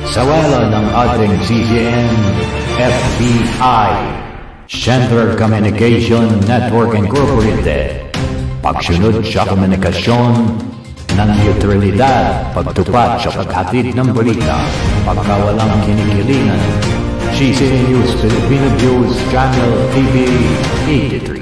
sa wala ng ating CCN FBI, Central Communication Network Incorporated. Pagsunod sa komunikasyon ng neutralidad, pagtupad sa paghatid ng balita, pagkawalang kinikilingan. CCN News Filipino News Channel TV 83.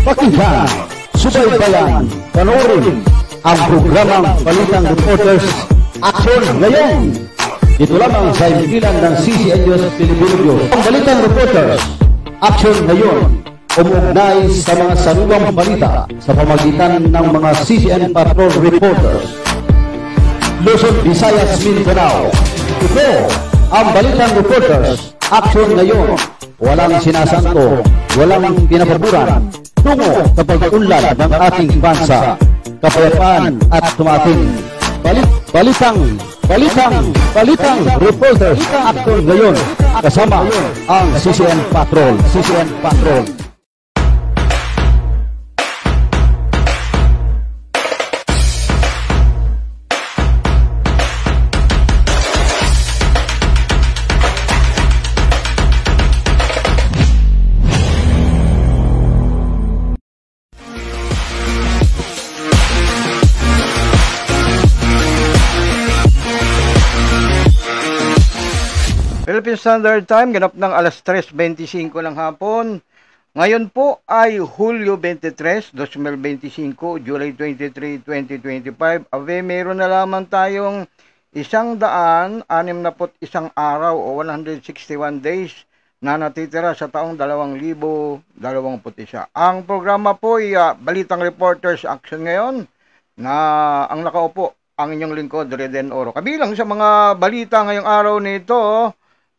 Pakinggan, subaybayan, panoorin ang programang Balitang Reporters Action Ngayon. Ito lamang sa impilan ng CCN News Filipino News. Ang Balitang Reporters Action Ngayon, umuugnay sa mga sanuwang balita sa pamagitan ng mga CCN Patrol Reporters. Luzon, Visayas, Mindanao. Ito ang Balitang Reporters Action Ngayon. Walang sinasanto, walang pinapaburan tungo sa pag-unlad ng ating bansa, kapayapaan at tumating. Balitang Reporters Action Ngayon kasama ang CCN Patrol. Philippine Standard Time, ganap ng alas 3:25 ng hapon. Ngayon po ay Hulyo 23, 2025, July 23, 2025. Meron na lamang tayong 161 araw o 161 days na natitira sa taong 2021. Ang programa po ay Balitang Reporters Action Ngayon na ang nakaupo ang inyong lingkod, Reden Oro. Kabilang sa mga balita ngayong araw nito,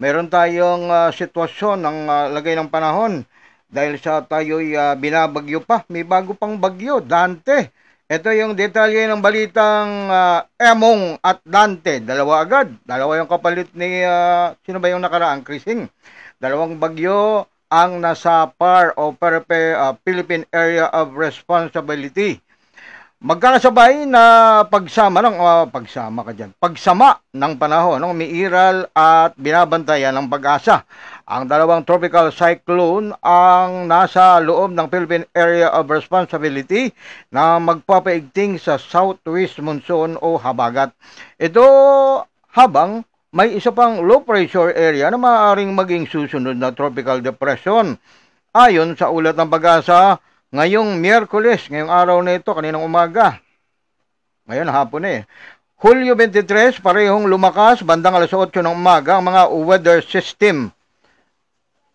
meron tayong sitwasyon ng lagay ng panahon dahil sa tayo'y binabagyo pa. May bago pang bagyo, Dante. Ito yung detalye ng balitang Emong at Dante. Dalawa agad. Dalawa yung kapalit ni, sino ba yung nakaraang? Krising. Dalawang bagyo ang nasa PAR o Philippine Area of Responsibility. Magkakasabay na pagsama ng panahon, umiiral at binabantayan ng pag-asa. Ang dalawang tropical cyclone ang nasa loob ng Philippine Area of Responsibility na magpapaigting sa southwest monsoon o habagat. Ito habang may isa pang low pressure area na maaaring maging susunod na tropical depression. Ayon sa ulat ng pag-asa, ngayong Miyerkules, ngayong araw na ito, kaninang umaga, ngayon hapon Hulyo 23, parehong lumakas, bandang alas 8 ng umaga, ang mga weather system.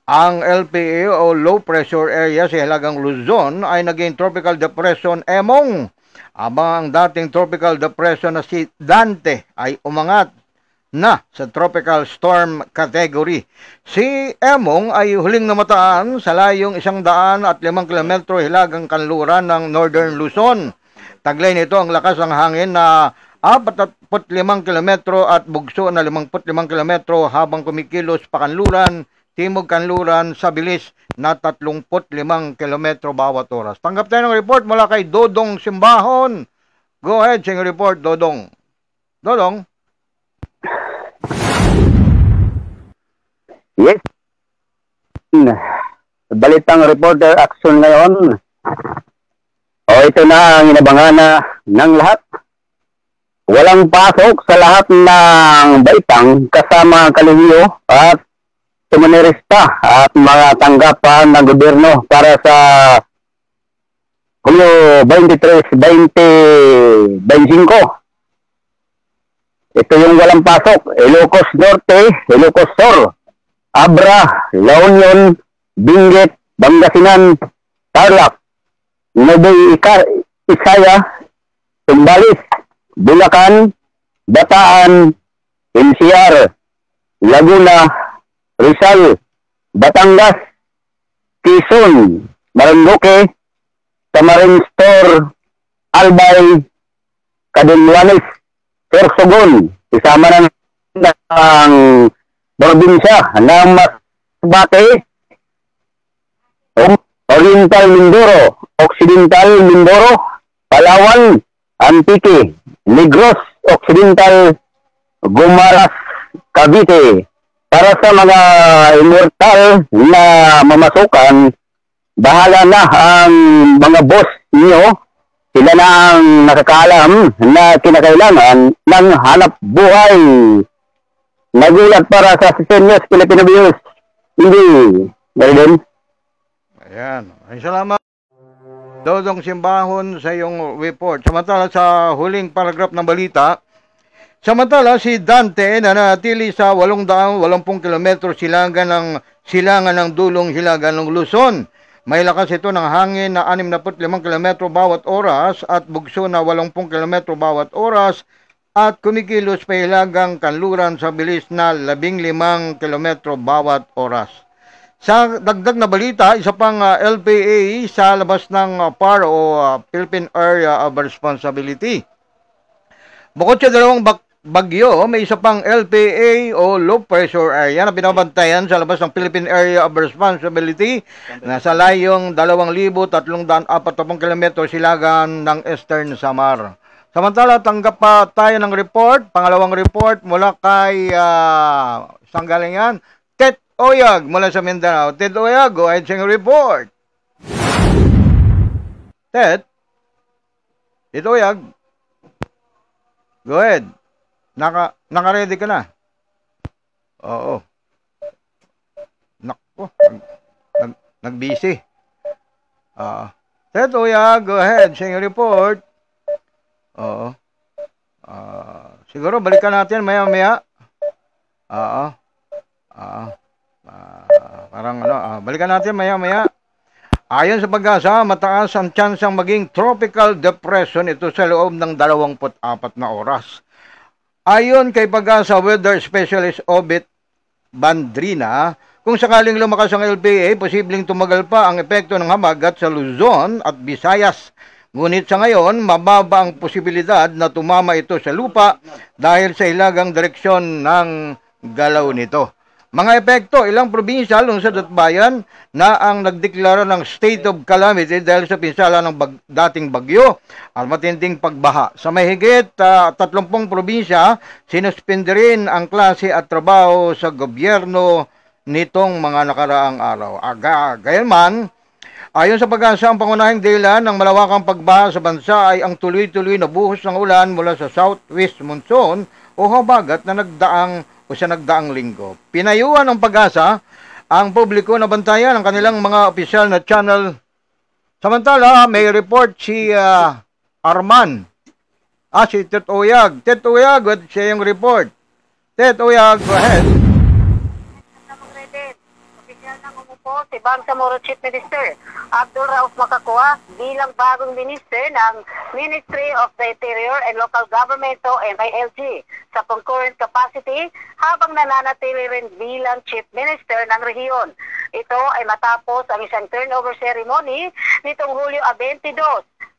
Ang LPA o Low Pressure Area sa Hilagang Luzon ay naging Tropical Depression Emong. Abang ang dating Tropical Depression na si Dante ay umangat na sa Tropical Storm category. Si Emong ay huling namataan sa layong 105 kilometro hilagang kanluran ng Northern Luzon. Taglay nito ang lakas ng hangin na 45 kilometro at bugso na 55 kilometro habang kumikilos pakanluran, timog kanluran sa bilis na 35 kilometro bawat oras. Tanggap tayo ng report mula kay Dodong Simbahon. Go ahead, sing report, Dodong. Dodong? Yes. Balitang Reporter Action Ngayon. Ito na ang inabangan ng lahat. Walang pasok sa lahat ng baitang kasama kalihiyo at sumanerista at mga tanggapan ng gobyerno para sa Hulyo 23, 2025. Ito yung walang pasok. Ilocos Norte, Ilocos Sur, Abra, La Union, Benguet, Pangasinan, Tarlac, Nueva Ecija, Zambales, Bulacan, Bataan, NCR, Laguna, Rizal, Batangas, Quezon, Marinduque, Camarines Store, Albay, Kadinwanes, Sorsogon, isama ng probinsya ng Masbate, Oriental Mindoro, Occidental Mindoro, Palawan, Antique, Negros, Occidental, Gumaras, Cavite. Para sa mga immortal na mamasukan, bahala na ang mga boss niyo. Sila na ang nakakaalam na kinakailangan ng hanap buhay. Nagulat para sa Sisenyos Filipino Views. Hindi, Merlin. Ayan. Ay, salamat. Dodong Simbahon sa iyong report. Samantala sa huling paragraph ng balita, samantala si Dante na nanatili sa 880 kilometro silangan ng dulong hilaga ng Luzon. May lakas ito ng hangin na 65 km bawat oras at bugso na 80 km bawat oras at kumikilos pa hilagang kanluran sa bilis na 15 km bawat oras. Sa dagdag na balita, isa pang LPA sa labas ng PAR o Philippine Area of Responsibility. Bukod sa dalawang bagyo, may isa pang LPA o low pressure area na binabantayan sa labas ng Philippine Area of Responsibility na sa layong 2,340 km silagan ng Eastern Samar. Samantala, tanggap pa tayo ng report, pangalawang report mula kay saan galing yan? Ted Oyag mula sa Mindanao. Ted Oyag, go ahead sa report. Ted Oyag, go ahead. Naka-ready ka na? Oo. Nako, nag-busy. Ted Oyag, go ahead sa iyong report. Oo. Siguro balikan natin maya-maya. Parang balikan natin maya-maya. Ayon sa Pag-asa, mataas ang tsansang maging tropical depression ito sa loob ng 24 na oras. Ayon kay Pag-asa Weather Specialist Obit Bandrina, kung sakaling lumakas ang LPA, posibleng tumagal pa ang epekto ng habagat sa Luzon at Visayas. Ngunit sa ngayon, mababa ang posibilidad na tumama ito sa lupa dahil sa hilagang direksyon ng galaw nito. Mga epekto, ilang probinsya, lungsod at bayan na ang nagdeklara ng state of calamity dahil sa pinsala ng dating bagyo at matinding pagbaha. Sa mahigit 30 probinsya, sinuspindi rin ang klase at trabaho sa gobyerno nitong mga nakaraang araw. Gayunman, ayon sa Pag-asa, ang pangunahing dahilan ng malawakang pagbaha sa bansa ay ang tuloy-tuloy na buhos ng ulan mula sa southwest monsoon o habagat na nagdaang linggo. Pinayuhan ng Pag-asa ang publiko na bantayan ang kanilang mga opisyal na channel. Samantala, may report si Arman. Si Tet Oyag. Tet Oyag, siya yung report. Tet Oyag, go ahead. Opisyal ng umupo si Bangsamoro Chief Minister Abdul Rauf Makakua bilang bagong minister ng Ministry of the Interior and Local Government o MILG sa concurrent capacity habang nananatili rin bilang Chief Minister ng rehiyon. Ito ay matapos ang isang turnover ceremony nitong Hulyo 22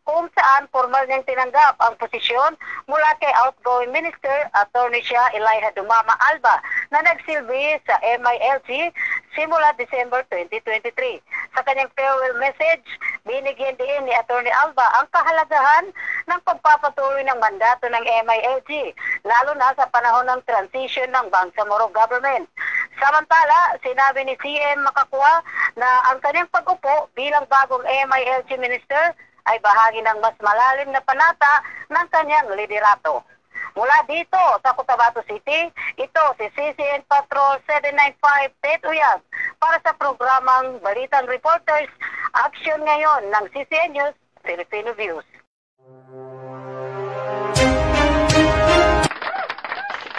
kung saan formal niyang tinanggap ang posisyon mula kay outgoing Minister Attorney siya Elijah Dumama Alba na nagsilbi sa MILG simula December 2023. Sa kanyang farewell message, binigyan din ni Attorney Alba ang kahalagahan ng pagpapatuloy ng mandato ng MILG, lalo na sa panahon ng transition ng Bangsamoro government. Samantala, sinabi ni CM Makakua na ang kanyang pag-upo bilang bagong MILG Minister ay bahagi ng mas malalim na panata ng kanyang liderato. Mula dito sa Cotabato City, ito si CCN Patrol 795 Tet Uyag para sa programang Balitang Reporters Action ngayon ng CCN News Filipino Views.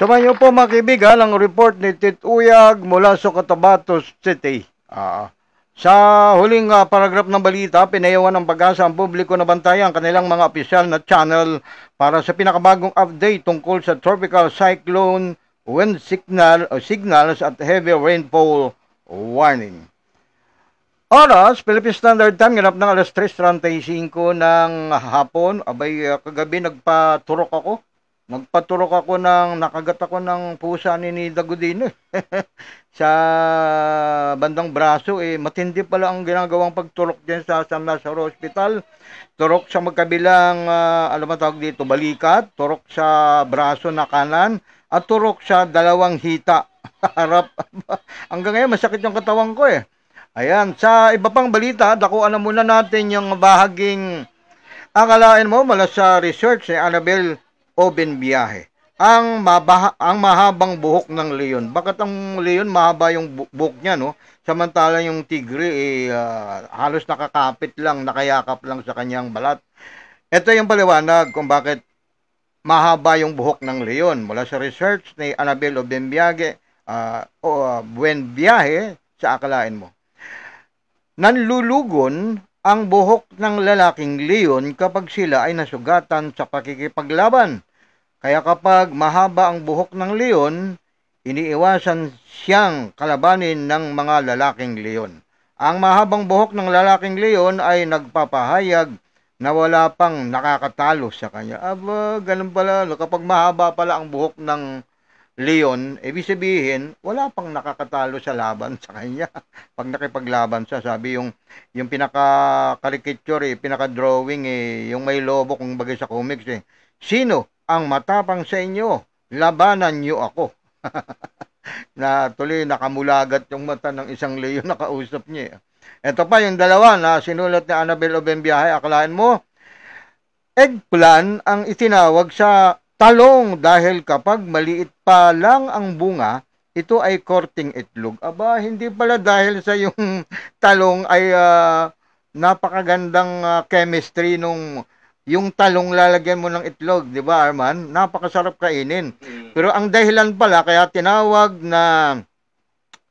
Sama niyo po mga kaibigan ang report ni Tet Uyag mula sa Cotabato City. Sa huling paragraph ng balita, pinayawan ng Pag-asa ang publiko na bantayan ang kanilang mga opisyal na channel para sa pinakabagong update tungkol sa tropical cyclone, wind signals at heavy rainfall warning. Oras, Philippine Standard Time, ganap ng alas 3:35 ng hapon. Abay, kagabi nagpaturok ako. Nakagat ako ng pusa ni Dagudino. Sa bandang braso, matindi pala ang ginagawang pagturok dyan sa San Lazaro Hospital. Turok sa magkabilang, tawag dito, balikat, turok sa braso na kanan, at turok sa dalawang hita. Harap. Hanggang ngayon, masakit yung katawan ko Ayan, sa iba pang balita, dakuan na muna natin yung bahaging akalain mo mula sa research ni Annabel Obenbiahe. Ang mahabang buhok ng leon. Bakit ang leon mahaba yung buhok niya, no? Samantala yung tigre, halos nakakapit lang, nakayakap lang sa kanyang balat. Ito yung paliwanag kung bakit mahaba yung buhok ng leon. Mula sa research ni Annabel Obenbiahe, Buenbiahe, sa akalain mo. Nanlulugon ang buhok ng lalaking leon kapag sila ay nasugatan sa pakikipaglaban. Kaya kapag mahaba ang buhok ng leon, iniiwasan siyang kalabanin ng mga lalaking leon. Ang mahabang buhok ng lalaking leon ay nagpapahayag na wala pang nakakatalo sa kanya. Aba, ganun pala. Kapag mahaba pala ang buhok ng leon, ibig sabihin, wala pang nakakatalo sa laban sa kanya. Pag nakipaglaban siya, sabi yung pinaka-caricature, pinaka-drawing, yung may lobo kung bagay sa comics, sino ang matapang sa inyo? Labanan niyo ako. Na tuloy nakamulagat yung mata ng isang leon na kausap niya. Ito pa yung dalawa na sinulat ni Annabel Obenbiahe, akalain mo, eggplant ang itinawag sa talong dahil kapag maliit pa lang ang bunga, ito ay korting itlog. Aba, hindi pala dahil sa yung talong ay napakagandang chemistry nung yung talong lalagyan mo ng itlog, di ba Arman? Napakasarap kainin. Pero ang dahilan pala kaya tinawag na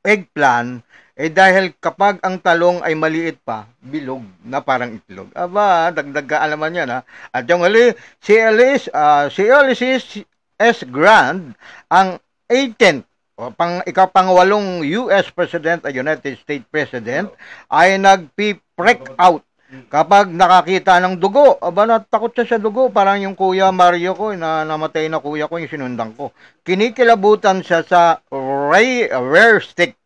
eggplant dahil kapag ang talong ay maliit pa, bilog na parang itlog. Aba, dagdag kaalaman yan At yung si Ulysses S. Grant, ang 18th, ikapangwalong US President, United States President, ay nagpi-freak out kapag nakakita ng dugo. Aba, natakot siya sa dugo. Parang yung kuya Mario ko, na namatay na kuya ko, yung sinundan ko. Kinikilabutan siya sa rare stick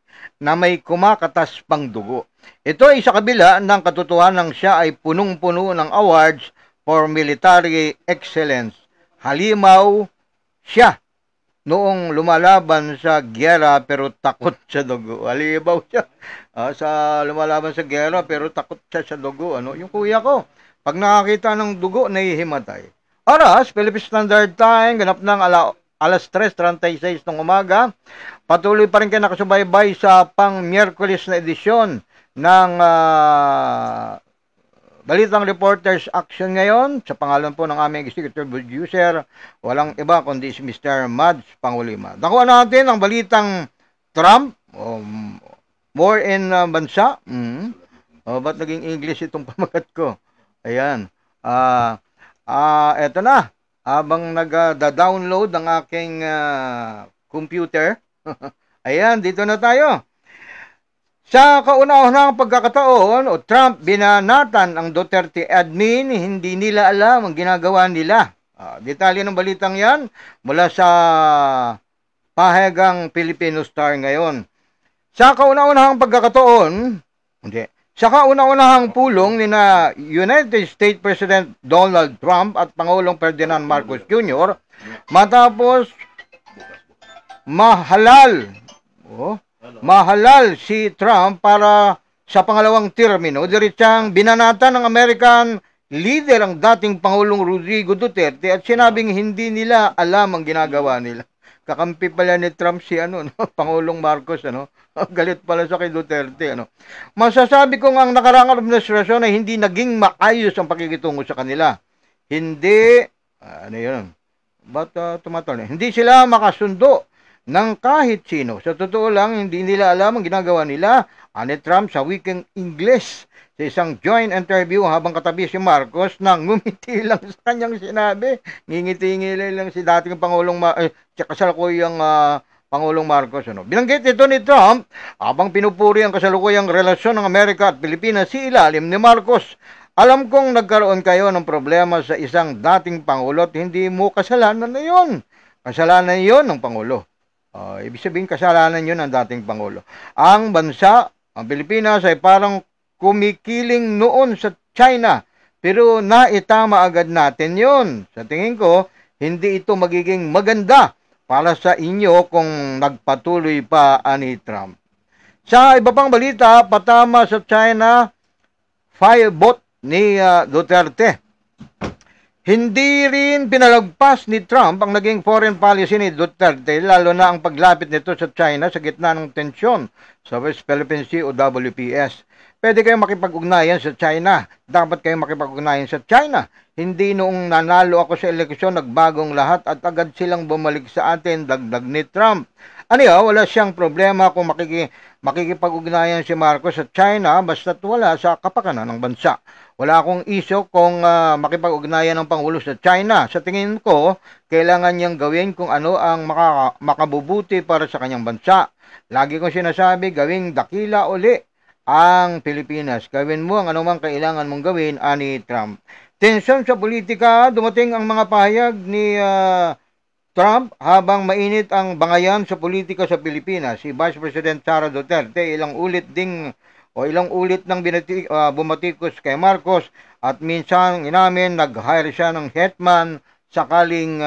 na may kumakatas pang dugo. Ito ay sa kabila ng katotohanan siya ay punong-puno ng awards for military excellence. Halimaw siya noong lumalaban sa giyera pero takot sa dugo. Halimaw siya sa lumalaban sa giyera pero takot siya sa dugo. Yung kuya ko, pag nakakita ng dugo, nahihimatay. Oras, Philippine Standard Time, ganap ng alas 3:36 ng umaga. Patuloy pa rin kayo nakasubaybay sa pang-Miyerkules na edisyon ng Balitang Reporters Action ngayon. Sa pangalan po ng aming executive producer, walang iba kundi si Mr. Mads Pangulima. Nakuha natin ang balitang Trump, more in bansa. Ba't naging English itong pamagat ko? Ayan. Eto na. Habang nag-download ang aking computer. Ayan, dito na tayo. Sa kauna-unahang pagkakataon, Trump binanatan ang Duterte admin, hindi nila alam ang ginagawa nila. Detalye ng balitang yan mula sa pahayagang Filipino Star ngayon. Sa kauna-unahang pagkakataon, sa kauna-unahang pulong ni na United States President Donald Trump at Pangulong Ferdinand Marcos Jr. matapos mahalal si Trump para sa pangalawang termino, diretsang binanatan ng American leader ang dating Pangulong Rodrigo Duterte at sinabing hindi nila alam ang ginagawa nila. Kakampi pala ni Trump si Pangulong Marcos, galit pala sa kay Duterte, Masasabi kong ang nakaraang administrasyon ay hindi naging maayos ang pakikitungo sa kanila. Hindi, hindi sila makasundo ng kahit sino. Sa totoo lang, hindi nila alam ang ginagawa nila. Ani Trump sa wikang English sa isang joint interview habang katabi si Marcos na ngumiti lang sa kanyang sinabi. Ngingiti-ngili lang si dating Pangulong kasalukuyang Pangulong Marcos. Binanggit ito ni Trump habang pinupuri ang kasalukuyang relasyon ng Amerika at Pilipinas sa ilalim ni Marcos. Alam kong nagkaroon kayo ng problema sa isang dating Pangulo at hindi mo kasalanan na yun. Kasalanan yun ng Pangulo. Ibig sabihin, kasalanan yun ng dating Pangulo. Ang bansa, ang Pilipinas ay parang kumikiling noon sa China. Pero naitama agad natin yun. Sa tingin ko, hindi ito magiging maganda para sa inyo kung nagpatuloy pa ani Trump. Sa iba pang balita, patama sa China, fireboat ni Duterte. Hindi rin pinalagpas ni Trump ang naging foreign policy ni Duterte, lalo na ang paglapit nito sa China sa gitna ng tensyon sa West Philippine Sea o WPS. Pwede kayong makipag-ugnayan sa China. Dapat kayong makipag-ugnayan sa China. Hindi noong nanalo ako sa eleksyon, nagbagong lahat at agad silang bumalik sa atin, dagdag ni Trump. Wala siyang problema kung makikipag-ugnayan si Marcos sa China basta't wala sa kapakanan ng bansa. Wala akong isyo kung makipag-ugnayan ng Pangulo sa China. Sa tingin ko, kailangan niyang gawin kung ano ang makabubuti para sa kanyang bansa. Lagi kong sinasabi, gawing dakila uli ang Pilipinas. Gawin mo ang anumang kailangan mong gawin, ani Trump. Tensyon sa politika, dumating ang mga pahayag ni Trump habang mainit ang bangayan sa politika sa Pilipinas. Si Vice President Sara Duterte ilang ulit nang bumatikos kay Marcos at minsan inamin nag-hire siya ng hetman sakaling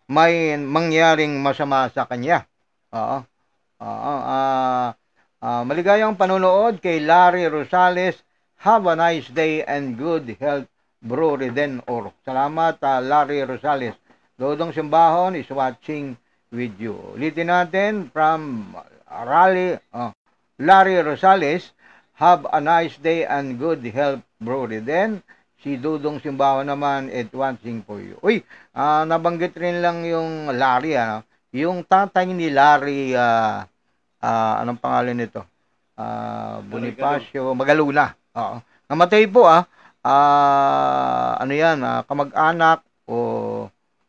may mangyaring masama sa kanya. Maligayang panonood kay Larry Rosales. Have a nice day and good health, Bro Redenor. Salamat, Larry Rosales. Dodong Simbahon is watching with you. Ulitin natin from Larry Rosales. Have a nice day and good health, Bro Reden. Si Dodong Simbahon naman is watching for you. Nabanggit rin lang yung Larry, yung tatay ni Larry, anong pangalan nito? Bonifacio Magaluna. Namatay po,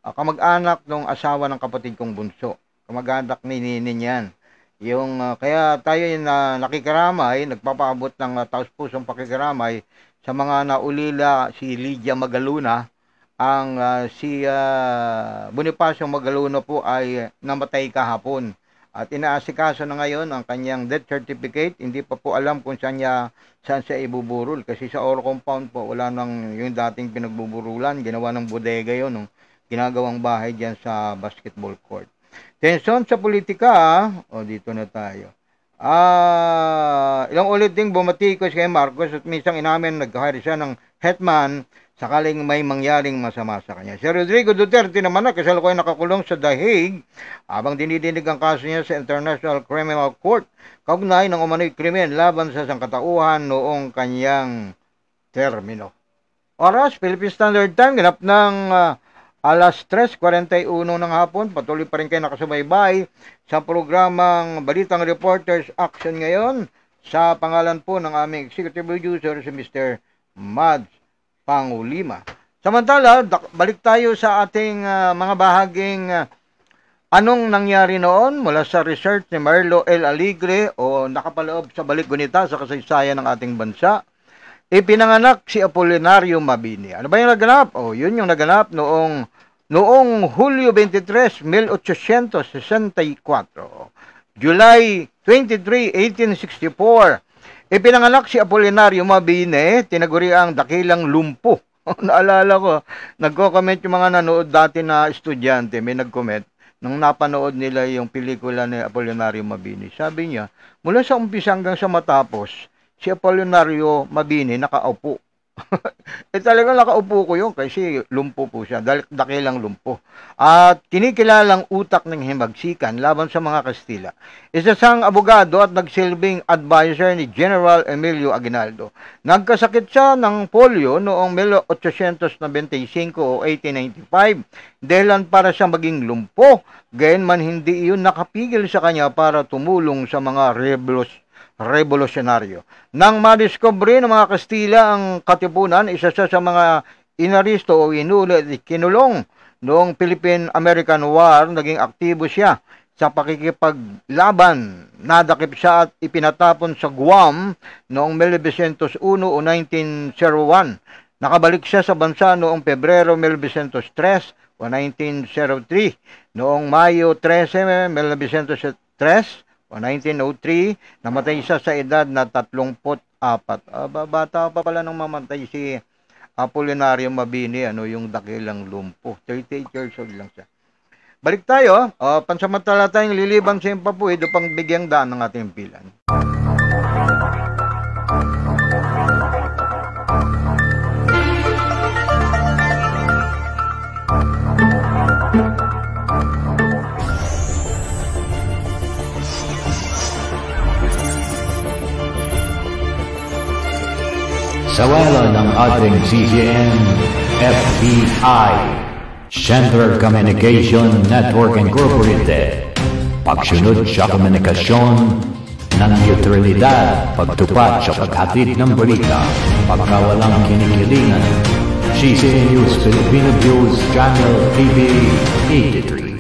kamag-anak ng asawa ng kapatid kong bunso. Kamag-anak ni Ninin yan. Kaya tayo nakikiramay, nagpapaabot ng taus-pusong pakikiramay sa mga naulila, si Lydia Magaluna. Si Bonifacio Magaluna po ay namatay kahapon. At inaasikaso na ngayon ang kanyang death certificate. Hindi pa po alam kung saan siya ibuburol. Kasi sa Oro Compound po, wala nang yung dating pinagbuburulan. Ginawa ng bodega yun, ginagawang bahay dyan sa basketball court. Tensyon sa politika, dito na tayo. Ilang ulit ding bumatikos kay Marcos at minsan inamin nag-hire siya ng hetman sakaling may mangyaring masama sa kanya. Si Rodrigo Duterte naman kasalukuyan nakakulong sa The Hague habang dinidinig ang kaso niya sa International Criminal Court kaugnay ng umano'y krimen laban sa sangkatauhan noong kanyang termino. Oras, Philippine Standard Time, ganap ng alas 3:41 ng hapon. Patuloy pa rin kayo nakasubaybay sa programang Balitang Reporters Action ngayon sa pangalan po ng aming executive producer si Mr. Mads Pangulima. Samantala, balik tayo sa ating mga bahaging anong nangyari noon mula sa research ni Marlo L. Aligre o nakapaloob sa balik-gunita sa kasaysayan ng ating bansa. Ipinanganak si Apolinario Mabini. Ano ba yung naganap? Yun yung naganap noong Hulyo 23, 1864. July 23, 1864. Ipinanganak si Apolinario Mabini, tinaguri ang dakilang lumpo. Naalala ko, nagko-comment yung mga nanood dati na estudyante, may nag-comment nung napanood nila yung pelikula ni Apolinario Mabini. Sabi niya, mula sa umpisa hanggang sa matapos, si Apolinario Mabini nakaupo. Talagang nakaupo ko yun kasi lumpo po siya, dakilang lumpo. At kinikilalang utak ng himagsikan laban sa mga Kastila. Isa siyang abogado at nagsilbing advisor ni General Emilio Aguinaldo. Nagkasakit siya ng polio noong 1895 o 1895 dahilan para siya maging lumpo. Gayunman hindi iyon nakapigil sa kanya para tumulong sa mga revolusyonaryo. Nang madiskubre ng mga Kastila ang Katipunan, isa siya sa mga inaristo o inulit kinulong noong Philippine-American War, naging aktibo siya sa pakikipaglaban. Nadakip siya at ipinatapon sa Guam noong 1901 o 1901. Nakabalik siya sa bansa noong Pebrero 1903 o 1903. Noong Mayo 13, 1903 o 1903, namatay siya sa edad na 34. Bata pa pala nang mamatay si Apolinario Mabini, yung dakilang lumpo. 38 years old lang siya. Balik tayo, pansamantala tayong lilibang sa Himpapuid upang bigyang daan ng ating pilan. Sa wala ng ating CGN, FBI, Center Communication Network Incorporated, pagsunod sa komunikasyon ng neutralidad, pagtupad sa paghatid ng balita, pagkawalang kinikilingan, CGN News Filipino News Channel TV 83.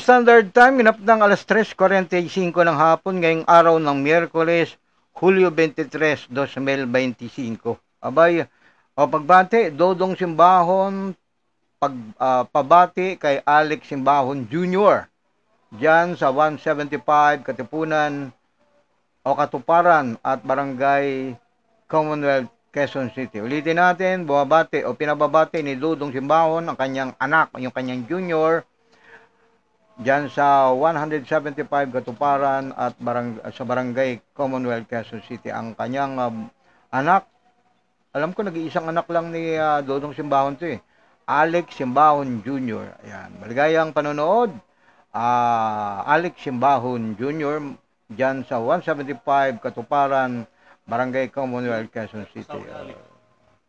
Standard Time, ginap ng alas 3:45 ng hapon ngayong araw ng Miyerkules, Hulyo 23, 2025. Abay, pagbati, Dodong Simbahon, pabati kay Alex Simbahon Jr. Diyan sa 175 Katipunan o Katuparan at Barangay Commonwealth, Quezon City. Ulitin natin, bumabati o pinababati ni Dodong Simbahon ang kanyang anak, yung kanyang junior, diyan sa 175 Katuparan at sa Barangay Commonwealth, Quezon City. Ang kanyang anak, alam ko nag-iisang anak lang ni Dodong Simbahon to Alex Simbahon Jr. Ayan, maligayang panonood. Alex Simbahon Jr. diyan sa 175 Katuparan, Barangay Commonwealth, Quezon City.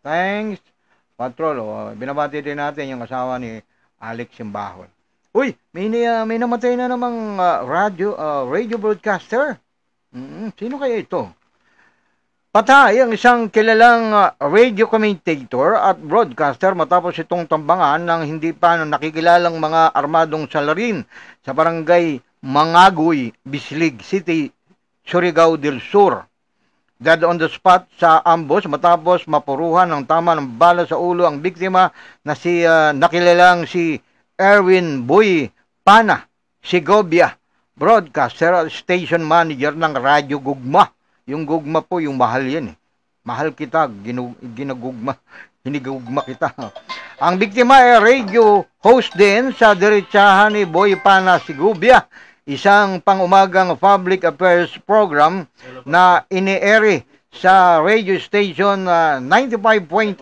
Thanks, Patrol. Binabati din natin yung asawa ni Alex Simbahon. Uy, may namatay na namang radio broadcaster. Sino kaya ito? Patay ang isang kilalang radio commentator at broadcaster matapos itong tambangan ng hindi pa nakikilalang mga armadong salarin sa barangay Mangagoy, Bislig City, Surigao del Sur. Dead on the spot sa ambos matapos mapuruhan ng tama ng bala sa ulo ang biktima na nakilalang si Erwin Boy Pana Segovia, broadcaster at station manager ng Radyo Gugma. Yung Gugma po, yung mahal yan Mahal kita, ginagugma, hinigugma kita. Ang biktima ay radio host din sa diretsahan ni Boy Pana Segovia, isang pang-umagang public affairs program na ini-ere sa radio station 95.8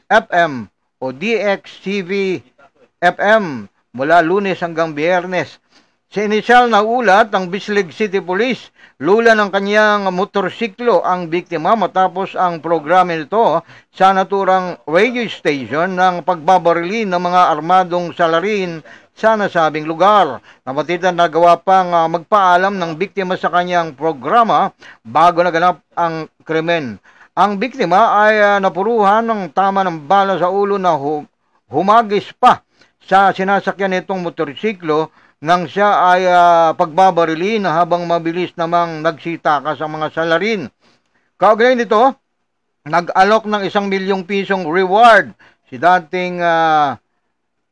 FM o DXTV FM mula Lunes hanggang Biyernes. Sa inisyal na ulat ng Bislig City Police, lula ng kanyang motorsiklo ang biktima matapos ang programa nito sa naturang radio station ng pagbabarili ng mga armadong salarin sa nasabing lugar. Napatitan na gawa pang magpaalam ng biktima sa kanyang programa bago naganap ang krimen. Ang biktima ay napuruhan ng tama ng bala sa ulo na humagis pa sa sinasakyan nitong motorsiklo nang siya ay pagbabarili na habang mabilis namang nagsitaka sa mga salarin. Kaugnay nito, nag-alok ng 1 milyong pisong reward si dating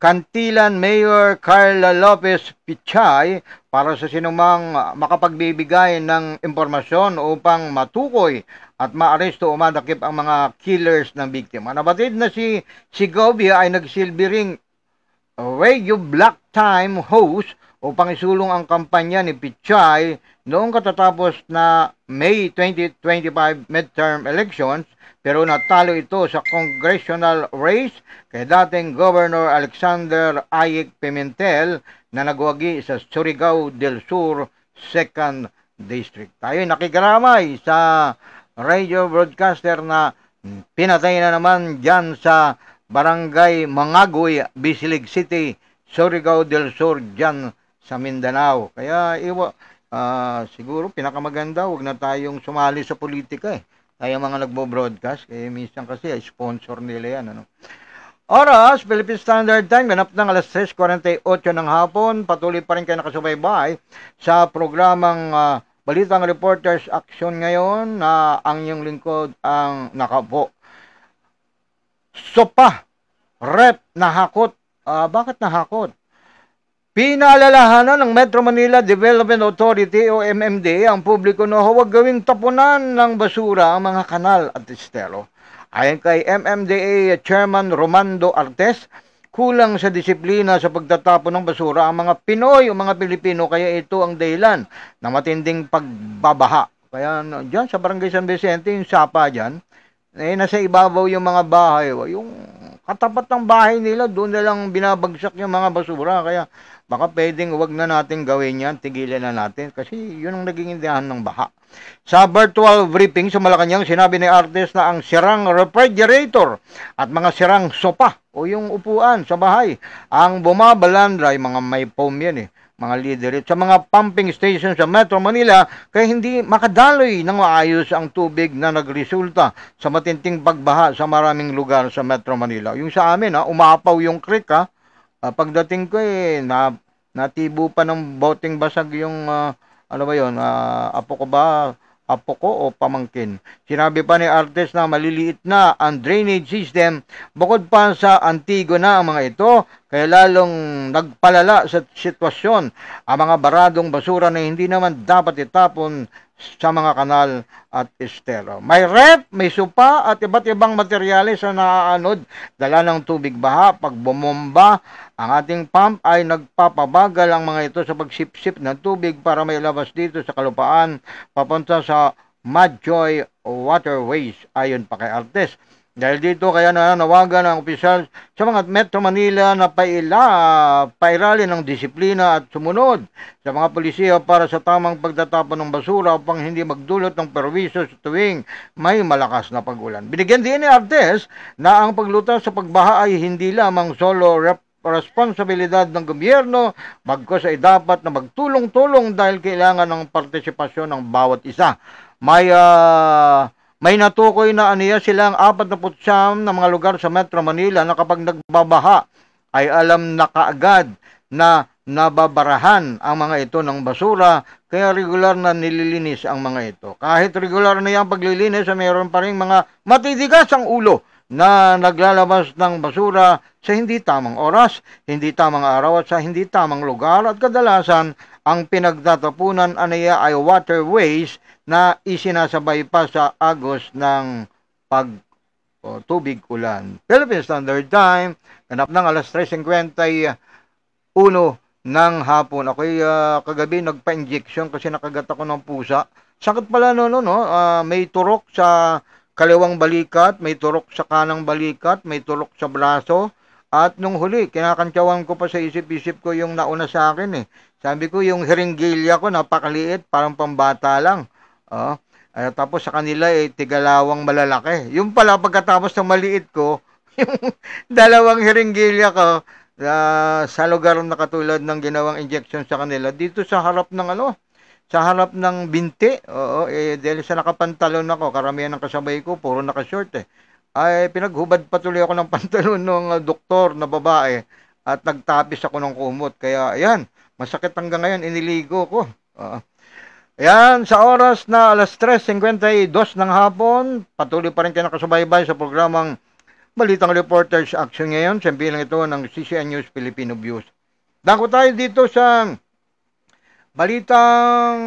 Cantilan Mayor Carla Lopez Pichay para sa sinumang makapagbibigay ng impormasyon upang matukoy at maaresto o madakip ang mga killers ng biktima. Nabatid na si Segovia ay nagsilbi ring radio black time host upang isulong ang kampanya ni Pichay noong katatapos na May 2025 midterm elections, pero natalo ito sa congressional race kay dating Governor Alexander Ayik Pimentel na nagwagi sa Surigao del Sur 2nd District. Tayo nakikiramay sa radio broadcaster na pinatay na naman dyan sa Barangay Mangagoy, Bisilig City, Surigao del Sur dyan sa Mindanao. Kaya siguro pinakamaganda, huwag na tayong sumali sa politika eh. Tayo mga nagbo-broadcast, eh minsan kasi sponsor nila yan. Ano? Oras, Philippine Standard Time, ganap ng alas 3:48 ng hapon. Patuloy pa rin kayo nakasubaybay sa programang Balitang Reporters Action ngayon na ang inyong lingkod ang nakaupo. Sopa, rep, nahakot. Bakit nahakot? Pinaalalahanan ng Metro Manila Development Authority o MMDA ang publiko na huwag gawing tapunan ng basura ang mga kanal at estero. Ayon kay MMDA Chairman Romando Artes, kulang sa disiplina sa pagtatapon ng basura ang mga Pinoy o mga Pilipino, kaya ito ang dahilan ng matinding pagbabaha. Kaya dyan sa Barangay San Vicente, yung sapa dyan, nasa ibabaw yung mga bahay. Yung katapat ng bahay nila, doon na lang binabagsak yung mga basura. Kaya baka pwedeng wag na natin gawin yan, tigilan na natin. Kasi yun ang naging indihan ng baha. Sa virtual briefing sa Malacanang, sinabi ni Artes na ang sirang refrigerator at mga sirang sopa o yung upuan sa bahay ang bumabalandra, mga may foam yan mga leader sa mga pumping station sa Metro Manila, kaya hindi makadaloy ng maayos ang tubig na nagresulta sa matinding pagbaha sa maraming lugar sa Metro Manila. Yung sa amin, umapaw yung creek, pagdating ko natibo pa ng boteng basag yung ano ba yun, apo ko o pamangkin. Sinabi pa ni Artes na maliliit na ang drainage system bukod pa sa antigo na ang mga ito, kaya lalong nagpalala sa sitwasyon ang mga baradong basura na hindi naman dapat itapon sa mga kanal at estero. May rep, may supa at iba't ibang materyales na naaanod dala ng tubig baha. Pag bumomba ang ating pump ay nagpapabagal ang mga ito sa pagsipsip ng tubig para may labas dito sa kalupaan papunta sa Madjoy Waterways, ayon pa kay Artes. Dahil dito kaya nanawagan ang opisyal sa mga Metro Manila na pairalin ng disiplina at sumunod sa mga pulisya para sa tamang pagtatapon ng basura upang hindi magdulot ng perwisyo sa tuwing may malakas na pag-ulan. Binigyan din ni Artes na ang paglutas sa pagbaha ay hindi lamang solo responsibilidad ng gobyerno, bagkus ay dapat na magtulong-tulong dahil kailangan ng partisipasyon ng bawat isa. May natukoy na aniya silang 49 na mga lugar sa Metro Manila na kapag nagbabaha ay alam na kaagad na nababarahan ang mga ito ng basura, kaya regular na nililinis ang mga ito. Kahit regular na yung paglilinis, mayroon pa rin mga matitigas ang ulo na naglalabas ng basura sa hindi tamang oras, hindi tamang araw at sa hindi tamang lugar, at kadalasan ang pinagtatapunan aniya ay waterways na isinasabay pa sa agos ng tubig ulan. Philippine Standard Time, ganap ng alas 3:51 ng hapon. Ako'y kagabi nagpa-injection kasi nakagat ako ng pusa. Sakit pala may turok sa kaliwang balikat, may turok sa kanang balikat, may turok sa braso. At nung huli, kinakantyawan ko pa sa isip-isip ko yung nauna sa akin Sabi ko yung hiringgilya ko napakaliit, parang pambata lang. Tapos sa kanila tigalawang malalaki. Yung pala pagkatapos ng maliit ko, yung dalawang hiringgilya ko sa lugar na katulad ng ginawang injection sa kanila, dito sa harap ng sa harap ng binti. Dahil sa nakapantalon ako, karamihan ng kasabay ko puro nakashort ay pinaghubad patuloy ako ng pantalon ng doktor na babae at nagtapis ako ng kumot. Kaya ayan, masakit hanggang ngayon, iniligo ko. Ayan, sa oras na alas 3:52 ng hapon, patuloy pa rin kayo nakasubaybay sa programang Balitang Reporters Action ngayon. Siyempre lang ito ng CCN News Filipino Views. Dako tayo dito sa balitang,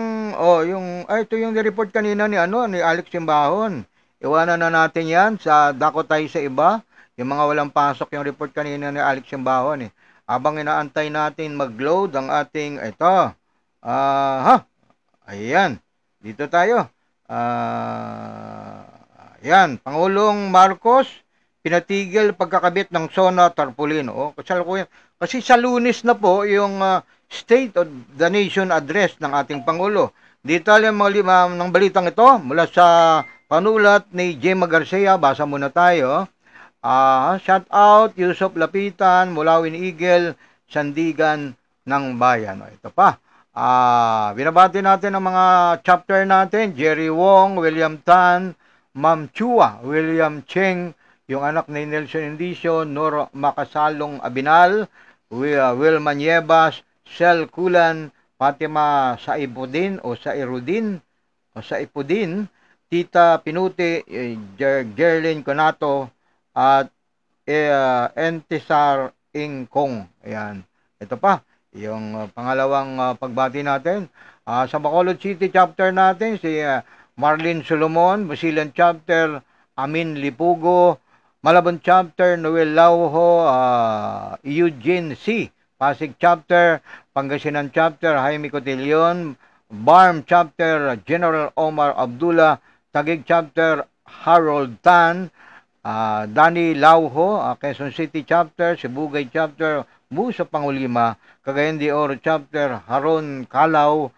ito yung ni-report kanina ni Alex Simbahon. Iwanan na natin yan, dako tayo sa iba. Yung mga walang pasok, yung report kanina ni Alex Simbahon Habang inaantay natin mag-load ang ating ito. Ayan. Dito tayo. Ayan. Pangulong Marcos, pinatigil pagkakabit ng SONA tarpaulin. Kasi sa Lunes na po yung State of the Nation address ng ating Pangulo. Detalye ng balitang ito mula sa panulat ni Gemma Garcia. Basa muna tayo. Shout out Yusuf Lapitan, Mulawin Eagle, Sandigan ng Bayan. Ito pa. Binabati natin ang mga chapter natin. Jerry Wong, William Tan, Ma'am Chua, William Cheng, yung anak ni Nelson Indicio, Nur Makasalong Abinal, Wilma Nievas, Sel Kulan, Fatima Saipudin, Tita Pinuti, Gerlin Conato, at Entisar Ingkong. Ayan. Ito pa, yung pangalawang pagbati natin. Sa Bacolod City chapter natin, si Marlene Solomon, Basilan chapter, Amin Lipugo, Malabon chapter, Noel Lauho, Eugene C. Pasig chapter, Pangasinan chapter, Jaime Cotillon, Barm chapter, General Omar Abdullah, Taguig chapter, Harold Tan, Danny Lauho, Quezon City chapter, Sibugay chapter, Musa Pangulima, Cagayan de Oro chapter, Haron Calao,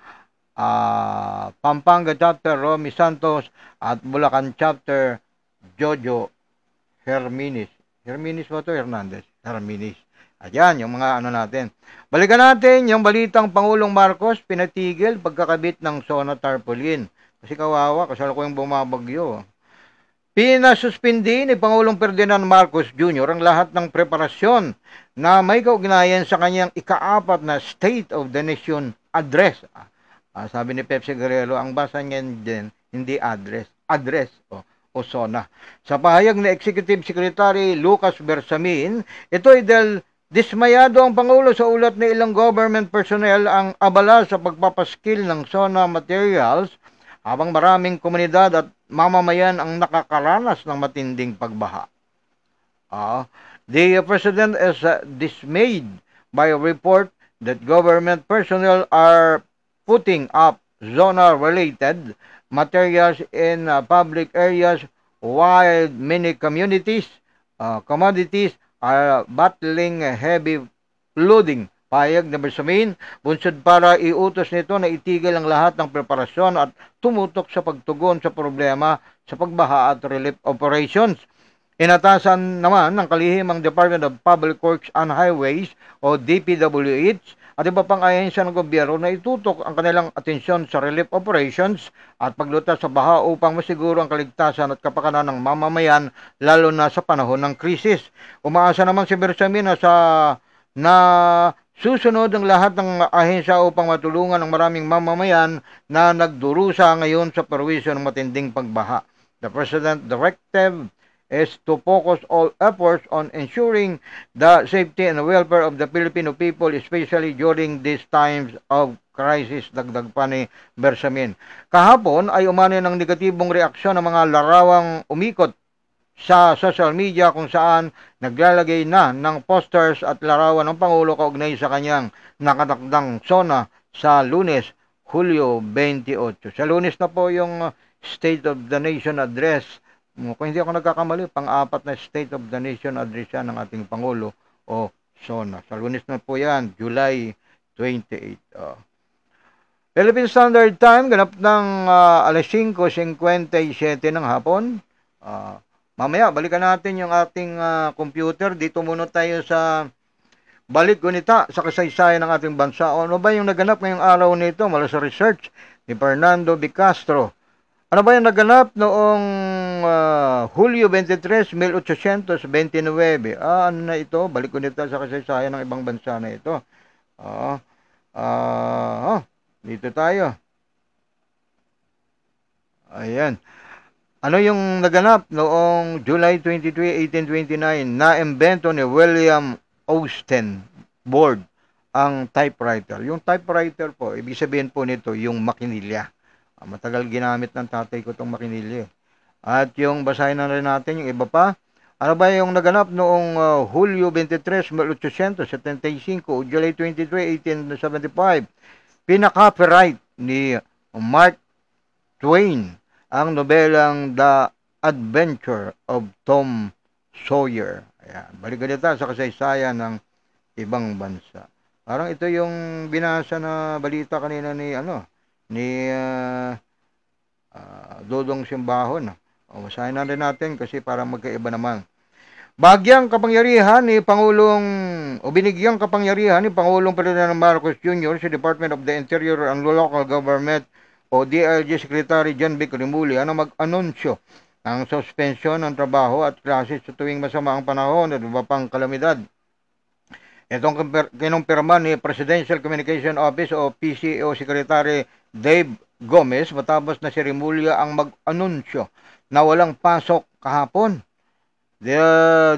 Pampanga chapter, Romy Santos, at Bulacan chapter, Jojo Herminis. Herminis ba ito? Hernandez. Herminis. Ayan, yung mga natin. Balikan natin yung balitang Pangulong Marcos, pinatigil pagkakabit ng SONA tarpaulin. Kasi kawawa, kasalukuyang bumabagyo. Pinasuspindi ni Pangulong Ferdinand Marcos Jr. ang lahat ng preparasyon na may kaugnayan sa kanyang ika-4 na State of the Nation Address. Sabi ni Pepsi Guerrero, ang basa niya din, hindi address o SONA. Sa pahayag ni Executive Secretary Lucas Bersamin, ito ay dahil dismayado ang Pangulo sa ulat na ilang government personnel ang abala sa pagpapaskil ng SONA materials habang maraming komunidad at mamamayan ang nakakaranas ng matinding pagbaha. The President is dismayed by a report that government personnel are putting up SONA-related materials in public areas while many commodities are battling heavy flooding. Payag na Bersamin, bunsod para iutos nito na itigil ang lahat ng preparasyon at tumutok sa pagtugon sa problema sa pagbaha at relief operations. Inatasan naman ng kalihimang Department of Public Works and Highways o DPWH at iba pang ahensya ng gobyerno na itutok ang kanilang atensyon sa relief operations at paglutas sa baha upang masiguro ang kaligtasan at kapakanan ng mamamayan lalo na sa panahon ng krisis. Umaasa naman si Bersamin na susunod ang lahat ng ahensya upang matulungan ang maraming mamamayan na nagdurusa ngayon sa perwisyo ng matinding pagbaha. The President's directive is to focus all efforts on ensuring the safety and welfare of the Filipino people, especially during these times of crisis, dagdag pa ni Bersamin. Kahapon ay umano ng negatibong reaksyon ng mga larawang umikot sa social media kung saan naglalagay na ng posters at larawan ng Pangulo kaugnay sa kanyang nakatakdang SONA sa Lunes, Hulyo 28. Sa Lunes na po yung State of the Nation Address. Kung hindi ako nagkakamali, pang-4 na State of the Nation Address yan ng ating Pangulo o SONA. Sa Lunes na po yan, July 28. Philippine Standard Time, ganap ng alas 5:57 ng hapon. Mamaya, balikan natin yung ating computer. Dito muna tayo sa balik gunita sa kasaysayan ng ating bansa. Ano ba yung naganap ngayong araw nito? Mula sa research ni Fernando B. Castro. Ano ba yung naganap noong Hulyo 23, 1829? Ano na ito? Balik gunita sa kasaysayan ng ibang bansa na ito. Dito tayo. Ayan. Ano yung naganap noong July 23, 1829? Na-imbento ni William Austin Board ang typewriter. Yung typewriter po, ibig sabihin po nito, yung makinilya. Matagal ginamit ng tatay ko itong makinilya. At yung basahin na rin natin, yung iba pa. Ano ba yung naganap noong Hulyo 23, 1875 o July 23, 1875? Pinaka-copyright ni Mark Twain ang nobelang The Adventure of Tom Sawyer. Ayan. Balikan dito sa kasaysayan ng ibang bansa. Parang ito yung binasa na balita kanina ni Dodong Simbahon. Basahin na rin natin kasi para magkaiba naman. Binigyang kapangyarihan ni Pangulong Ferdinand Marcos Jr. sa Department of the Interior and Local Government o DILG Secretary John Vic Rimulya na mag-anunsyo ng suspensyon ng trabaho at klase sa tuwing masama ang panahon at iba pang kalamidad. Itong kinumpirma ni Presidential Communication Office o PCO Secretary Dave Gomez matapos na si Rimulya ang mag-anunsyo na walang pasok kahapon. The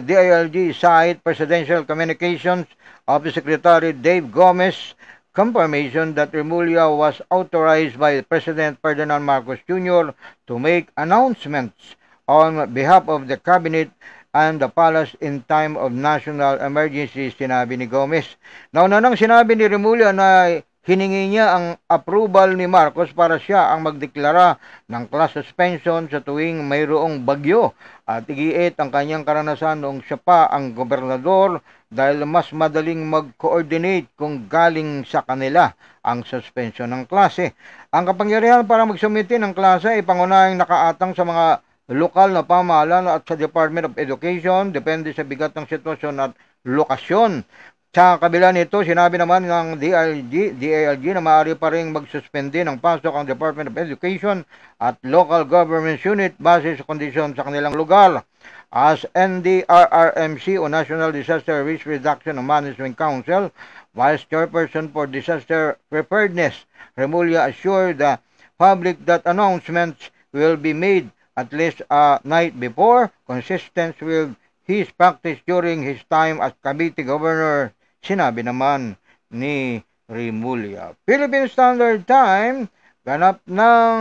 DILG site Presidential Communications Office Secretary Dave Gomez confirmation that Rimulya was authorized by President Ferdinand Marcos Jr. to make announcements on behalf of the Cabinet and the Palace in time of national emergency, sinabi ni Gomez. Nauna nang sinabi ni Rimulya na hiningi niya ang approval ni Marcos para siya ang magdeklara ng class suspension sa tuwing mayroong bagyo at igiit ang kanyang karanasan noong siya pa ang gobernador dahil mas madaling mag-coordinate kung galing sa kanila ang suspension ng klase. Ang kapangyarihan para magsumiti ng klase ay pangunahing nakaatang sa mga lokal na pamahalaan at sa Department of Education, depende sa bigat ng sitwasyon at lokasyon. Sa kabila nito, sinabi naman ng DILG na maaari pa rin magsuspende ng pasok ang Department of Education at local government unit base sa kondisyon sa kanilang lugar. As NDRRMC o National Disaster Risk Reduction and Management Council, Vice Chairperson for Disaster Preparedness, Rimulya assured the public that announcements will be made at least a night before, consistent with his practice during his time as Cavite Governor, sinabi naman ni Rimulya. Philippine Standard Time, ganap ng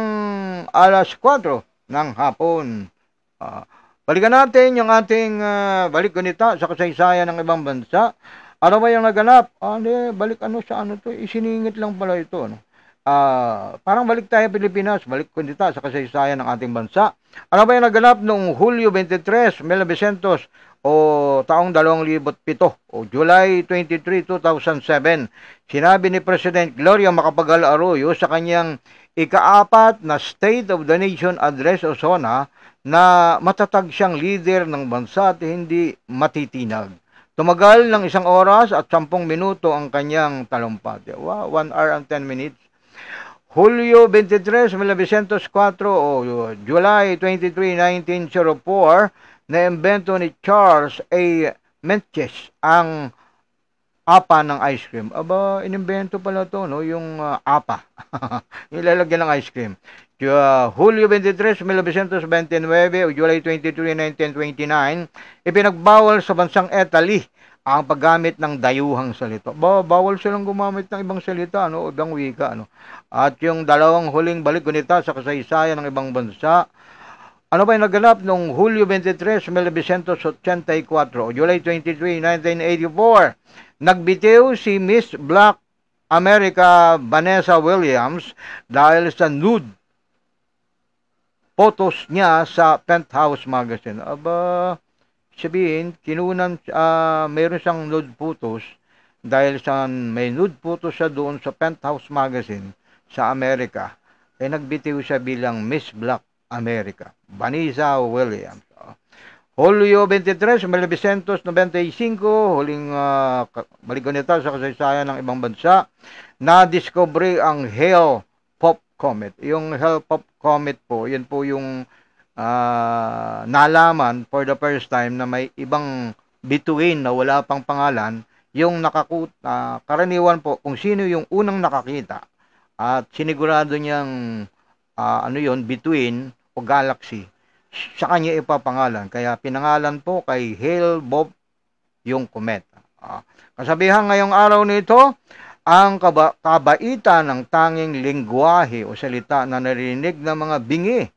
alas 4 ng hapon. Balikan natin yung ating balik ganita sa kasaysayan ng ibang bansa. Ano ba yung naganap? Balik isiningit lang pala ito. Parang balik tayo Pilipinas, balik ganita sa kasaysayan ng ating bansa. Ano ba yung naganap noong Hulyo 23, 1900 o taong 2007 o July 23, 2007? Sinabi ni President Gloria Macapagal Arroyo sa kanyang ika-4 na State of the Nation Address o SONA na matatag siyang leader ng bansa at hindi matitinag. Tumagal ng 1 oras at 10 minuto ang kanyang talumpati. 1 hour and 10 minutes. Hulyo 23, 1904 o July 23, 1904, na-imbento ni Charles A. Menches ang apa ng ice cream. Aba, inimbento pala to, no? Yung apa. Ilalagyan ng ice cream. Hulyo 23, 1929 o July 23, 1929, ipinagbawal sa bansang Italy ang paggamit ng dayuhang salita. Bawal silang gumamit ng ibang salita, no? O ibang wika, no? At yung dalawang huling balik gunita sa kasaysayan ng ibang bansa, ano ba yung naganap noong Hulyo 23, 1984 o July 23, 1984? Nagbitiw si Miss Black America Vanessa Williams dahil sa nude photos niya sa Penthouse magazine. Aba, sabihin, mayroon siyang nude photos dahil sa may nude photos siya doon sa Penthouse magazine sa Amerika. Nagbitiw siya bilang Miss Black America, Vanessa Williams. Hulyo 23, 1995, huling balik nito sa kasaysayan ng ibang bansa, na-discovery ang Hale-Bopp Comet. Yung Hale-Bopp Comet po, yun po yung nalaman for the first time na may ibang bituin na wala pang pangalan, yung karaniwan po kung sino yung unang nakakita at sinigurado niyang bituin o galaxy, sa kanya ipapangalan. Kaya pinangalan po kay Hale-Bopp yung kometa. Kasabihan ngayong araw nito, ang kabaitan ng tanging lengguwahe o salita na narinig ng mga bingi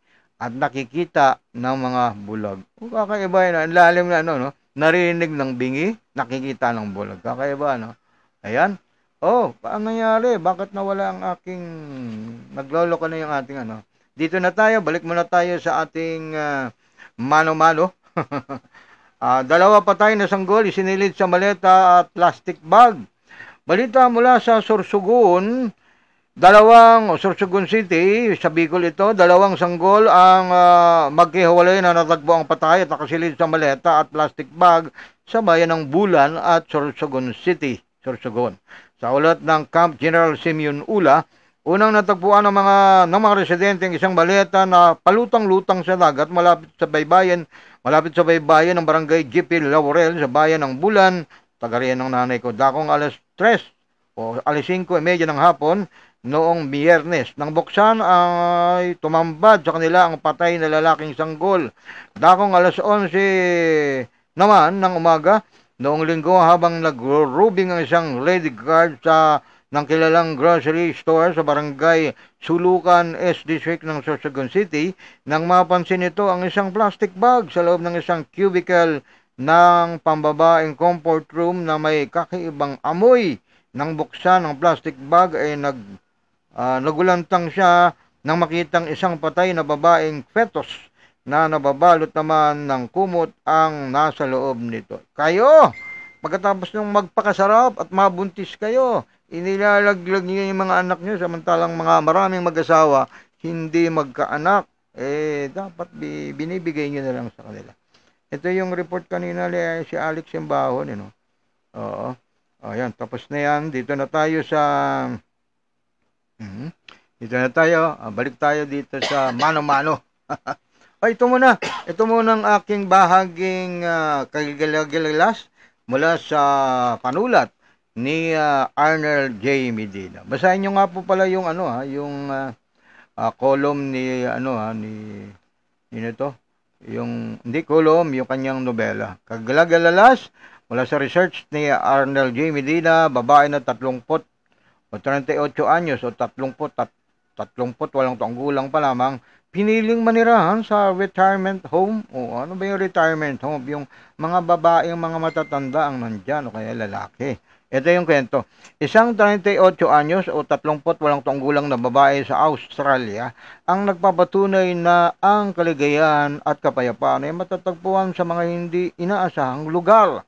at nakikita ng mga bulag. Kakaiba yun, ang lalim na no? Narinig ng bingi, nakikita ng bulag. Kakaiba, no? Ayan. Paano nangyari? Bakit nawala ang aking... Nagloloko na yung ating Dito na tayo, balik muna tayo sa ating mano-mano. Dalawa patay na sanggol, isinilid sa maleta at plastic bag. Balita mula sa Sorsogon, Sorsogon City, sa Bicol ito, dalawang sanggol ang maghihiwalay na natagpo ang patay at nakasilid sa maleta at plastic bag sa bayan ng Bulan at Sorsogon City, Sorsogon. Sa ulat ng Camp General Simeon Ula, unang natagpuan ng mga residente ang isang maleta na palutang-lutang sa dagat malapit sa baybayin ng barangay GP Laurel sa bayan ng Bulan, tagariyan ng nanay ko. Dakong alas 3 o alas 5:30 ng hapon noong Biyernes. Nang buksan ay tumambad sa kanila ang patay na lalaking sanggol. Dakong alas 11 naman ng umaga noong Linggo habang nag-rubing ang isang lady guard ng kilalang grocery store sa barangay Sulukan S District ng Sorsogon City nang mapansin ito ang isang plastic bag sa loob ng isang cubicle ng pambabaeng comfort room na may kakaibang amoy. Nang buksan ng plastic bag ay nagulantang siya nang makitang isang patay na babaeng fetus na nababalot naman ng kumot ang nasa loob nito. Kayo, pagkatapos ng magpakasarap at mabuntis kayo, inilalaglag niyo yung mga anak niyo samantalang maraming mag-asawa hindi magkaanak, dapat binibigay niyo na lang sa kanila. Ito yung report kanina si Alex Simbahon, Oo. Ayan, tapos na yan. Dito na tayo sa balik tayo dito sa mano-mano. Ito muna ang aking bahaging kagilagalalas mula sa panulat ni Arnold J. Medina. Basahin nyo nga po pala yung column ni hindi column, yung kanyang nobela. Kagilagalalas mula sa research ni Arnold J. Medina, babae na 38 anyos o 38 taong gulang pa lamang, piniling manirahan sa retirement home. Ano ba yung retirement home? Yung mga babaeng mga matatanda ang nandyan o kaya lalaki. Ito yung kwento. Isang 38 anyos o 38 taong gulang na babae sa Australia ang nagpapatunay na ang kaligayahan at kapayapaan ay matatagpuan sa mga hindi inaasahang lugar.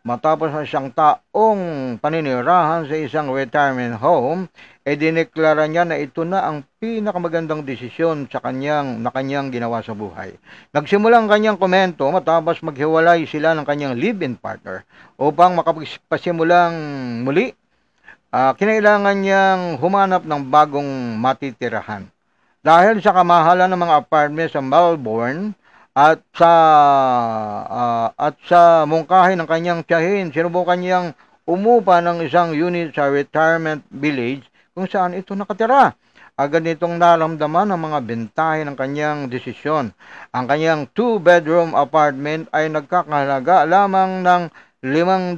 Matapos ang isang taong paninirahan sa isang retirement home, dineklara niya na ito na ang pinakamagandang desisyon na kanyang ginawa sa buhay. Nagsimula ang kanyang komento matapos maghiwalay sila ng kanyang live-in partner. Upang makapasimulang muli, kinailangan niyang humanap ng bagong matitirahan. Dahil sa kamahalan ng mga apartment sa Melbourne, at sa mungkahi ng kanyang tiyahin, sinubukan niyang umupa ng isang unit sa retirement village kung saan ito nakatira. Agad nitong naramdaman ang mga bentahe ng kanyang desisyon. Ang kanyang 2-bedroom apartment ay nagkakahalaga lamang ng $500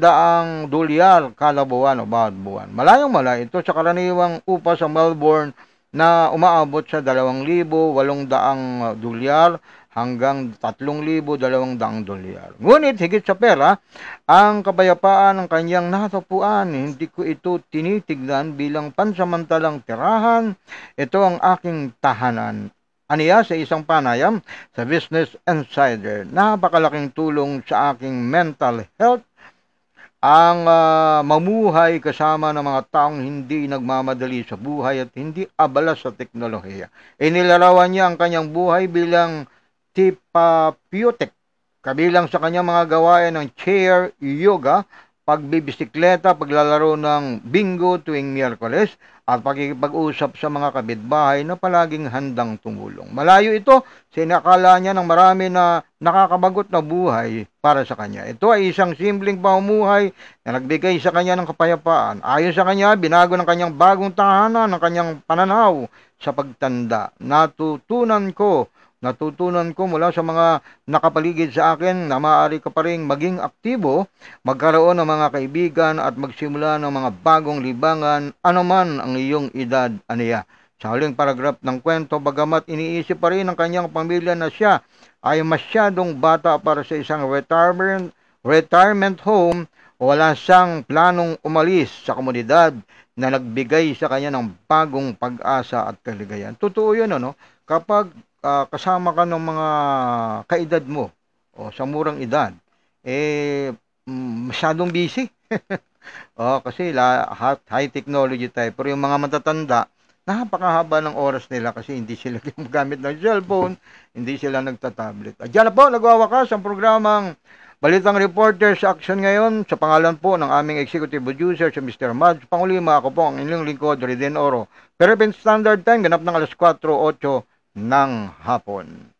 kada buwan o bawat buwan. Malayong-malayo ito sa karaniwang upa sa Melbourne na umaabot sa $2,800 hanggang $3,200. Ngunit higit sa pera, ang kapayapaan ng kanyang natagpuan. Hindi ko ito tinitignan bilang pansamantalang tirahan. Ito ang aking tahanan. Aniya sa isang panayam sa Business Insider. Napakalaking tulong sa aking mental health ang mamuhay kasama ng mga taong hindi nagmamadali sa buhay at hindi abala sa teknolohiya. Inilarawan niya ang kanyang buhay bilang therapeutic, kabilang sa kanyang mga gawain ng chair yoga, pagbibisikleta, paglalaro ng bingo tuwing Miyerkules, at pagkikipag-usap sa mga kapitbahay na palaging handang tumulong. Malayo ito sa inakala niya ng marami na nakakabagot na buhay para sa kanya. Ito ay isang simpleng pamumuhay na nagbigay sa kanya ng kapayapaan. Ayon sa kanya, binago ng kanyang bagong tahanan ng kanyang pananaw sa pagtanda. Natutunan ko mula sa mga nakapaligid sa akin na maaari ka pa rin maging aktibo, magkaroon ng mga kaibigan at magsimula ng mga bagong libangan anuman ang iyong edad, aniya. Sa huling paragraph ng kwento, bagamat iniisip pa rin ng kanyang pamilya na siya ay masyadong bata para sa isang retirement home, wala siyang planong umalis sa komunidad na nagbigay sa kanya ng bagong pag-asa at kaligayahan. Totoo yun, ano? Kapag kasama ka ng mga kaedad mo o sa murang edad, masyadong busy. Kasi high technology tayo. Pero yung mga matatanda, napakahaba ng oras nila kasi hindi sila gumagamit ng cellphone, hindi sila nagtatablet. At dyan na po, nagwawakas ang programang Balitang Reporters Action ngayon. Sa pangalan po ng aming executive producer, si Mr. Mads Pangulima, ako po ang inyong lingkod, Riden Oro. Philippine Standard Time, ganap ng alas 4:08 ng hapon.